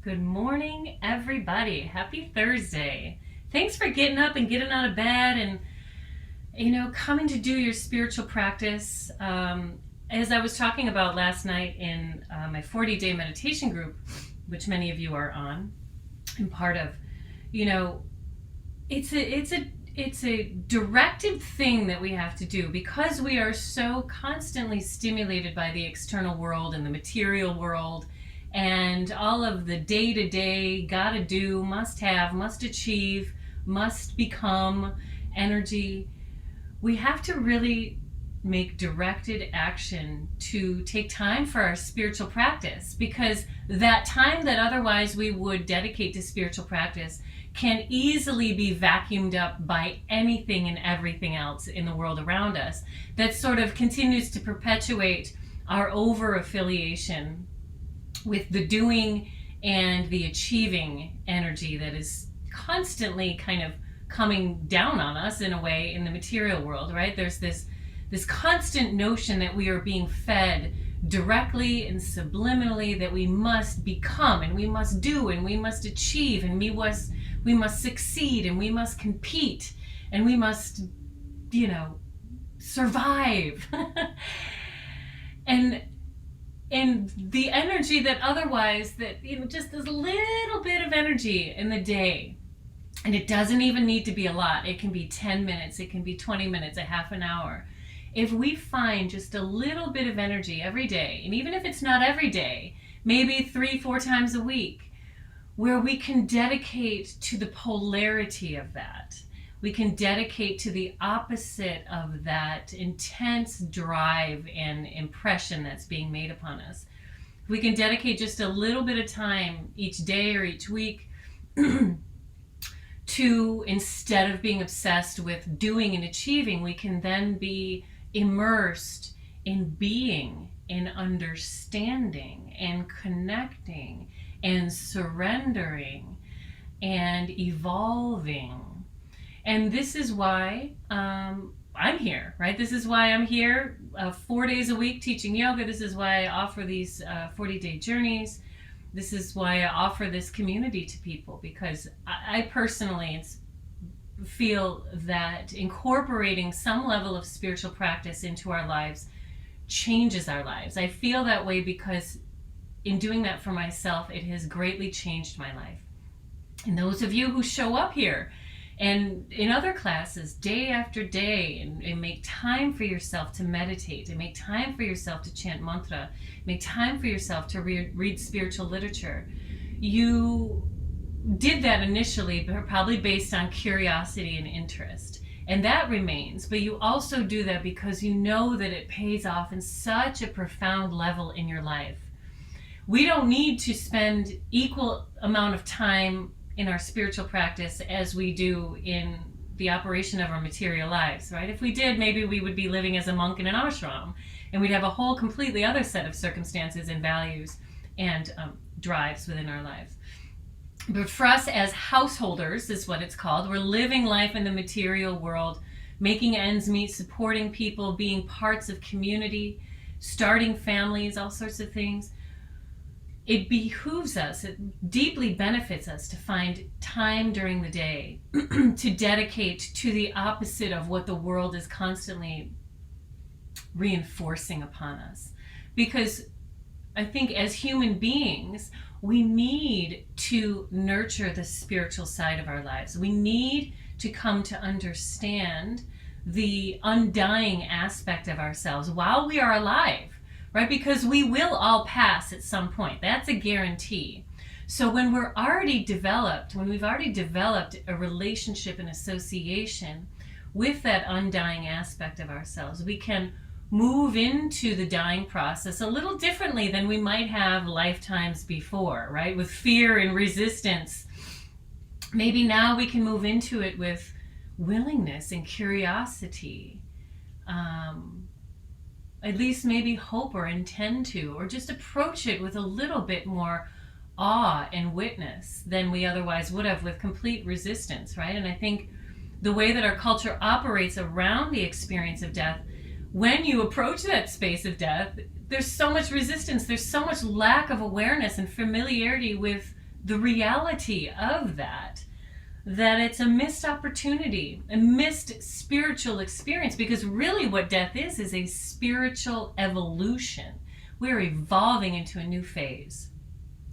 Good morning, everybody. Happy Thursday. Thanks for getting up and getting out of bed and, coming to do your spiritual practice. As I was talking about last night in my 40-day meditation group, which many of you are on and part of, you know, it's a directed thing that we have to do because we are so constantly stimulated by the external world and the material world and all of the day-to-day gotta do, must have, must achieve, must become energy. We have to really make directed action to take time for our spiritual practice, because that time that otherwise we would dedicate to spiritual practice can easily be vacuumed up by anything and everything else in the world around us that sort of continues to perpetuate our over affiliation with the doing and the achieving energy that is constantly kind of coming down on us in a way in the material world, right? There's this constant notion that we are being fed directly and subliminally that we must become and we must do and we must achieve and we must succeed and we must compete and we must, survive. and the energy that otherwise, that, just this little bit of energy in the day, and it doesn't even need to be a lot. It can be 10 minutes, it can be 20 minutes, a half an hour. If we find just a little bit of energy every day, and even if it's not every day, maybe 3-4 times a week, where we can dedicate to the polarity of that, we can dedicate to the opposite of that intense drive and impression that's being made upon us. We can dedicate just a little bit of time each day or each week to, instead of being obsessed with doing and achieving, we can then be immersed in being, in understanding and connecting and surrendering and evolving. And this is why I'm here, right? This is why I'm here 4 days a week teaching yoga. This is why I offer these 40-day journeys. This is why I offer this community to people, because I personally feel that incorporating some level of spiritual practice into our lives changes our lives. I feel that way because in doing that for myself, it has greatly changed my life. And those of you who show up here and in other classes day after day and make time for yourself to meditate and make time for yourself to chant mantra, make time for yourself to read spiritual literature, you did that initially probably based on curiosity and interest, and that remains, but you also do that because you know that it pays off in such a profound level in your life. We don't need to spend equal amount of time in our spiritual practice as we do in the operation of our material lives, right? If we did, maybe we would be living as a monk in an ashram, and we'd have a whole completely other set of circumstances and values and drives within our lives. But for us as householders, is what it's called, we're living life in the material world, making ends meet, supporting people, being parts of community, starting families, all sorts of things. It behooves us, it deeply benefits us to find time during the day to dedicate to the opposite of what the world is constantly reinforcing upon us. Because I think as human beings, we need to nurture the spiritual side of our lives. We need to come to understand the undying aspect of ourselves while we are alive. Right? Because we will all pass at some point. That's a guarantee. So when we've already developed a relationship and association with that undying aspect of ourselves, we can move into the dying process a little differently than we might have lifetimes before, right? With fear and resistance. Maybe now we can move into it with willingness and curiosity. At least maybe hope or intend to, or just approach it with a little bit more awe and witness than we otherwise would have, with complete resistance, right? And I think the way that our culture operates around the experience of death, when you approach that space of death, there's so much resistance, there's so much lack of awareness and familiarity with the reality of that it's a missed opportunity, a missed spiritual experience, because really what death is a spiritual evolution. We're evolving into a new phase.